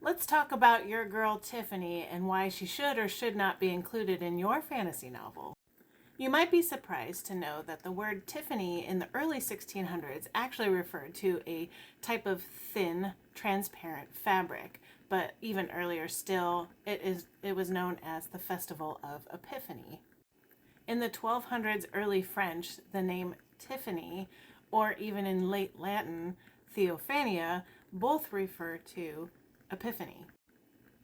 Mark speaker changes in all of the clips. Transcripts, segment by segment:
Speaker 1: Let's talk about your girl Tiffany and why she should or should not be included in your fantasy novel. You might be surprised to know that the word Tiffany in the early 1600s actually referred to a type of thin, transparent fabric, but even earlier still, it was known as the Festival of Epiphany. In the 1200s early French, the name Tiffany, or even in late Latin, Theophania, both refer to Epiphany.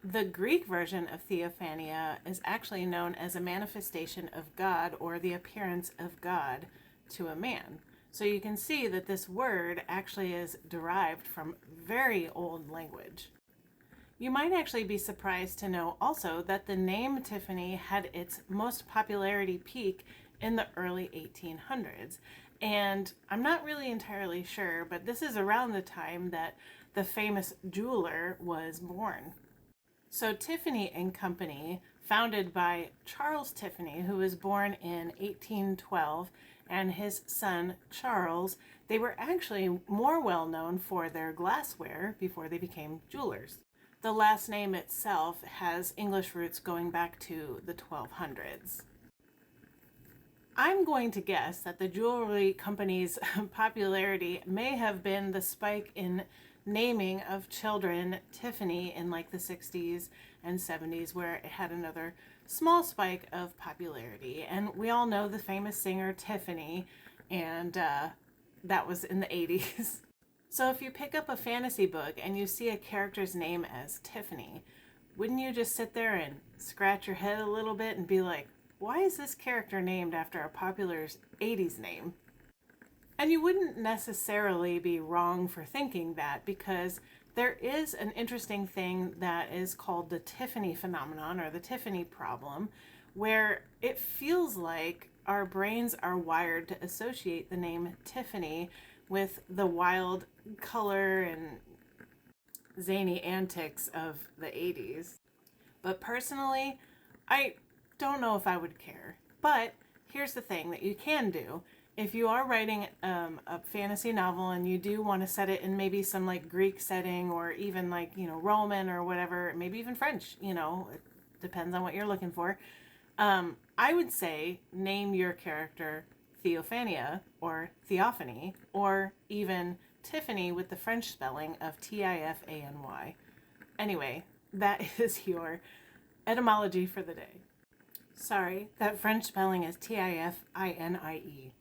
Speaker 1: The Greek version of Theophania is actually known as a manifestation of God or the appearance of God to a man. So you can see that this word actually is derived from very old language. You might actually be surprised to know also that the name Tiffany had its most popularity peak in the early 1800s. And I'm not really entirely sure, but this is around the time that the famous jeweler was born. So Tiffany and Company, founded by Charles Tiffany, who was born in 1812, and his son Charles, they were actually more well known for their glassware before they became jewelers. The last name itself has English roots going back to the 1200s. I'm going to guess that the jewelry company's popularity may have been the spike in naming of children Tiffany in like the 60s and 70s, where it had another small spike of popularity. And we all know the famous singer Tiffany, and that was in the 80s. So if you pick up a fantasy book and you see a character's name as Tiffany, wouldn't you just sit there and scratch your head a little bit and be like, why is this character named after a popular 80s name? And you wouldn't necessarily be wrong for thinking that, because there is an interesting thing that is called the Tiffany phenomenon or the Tiffany problem, where it feels like our brains are wired to associate the name Tiffany with the wild color and zany antics of the 80s. But personally, I don't know if I would care. But here's the thing that you can do. If you are writing a fantasy novel and you do want to set it in maybe some like Greek setting or even like, Roman or whatever, maybe even French, it depends on what you're looking for. I would say name your character Theophania or Theophany or even Tiffany with the French spelling of Tifany. Anyway, that is your etymology for the day. Sorry, that French spelling is Tifanie.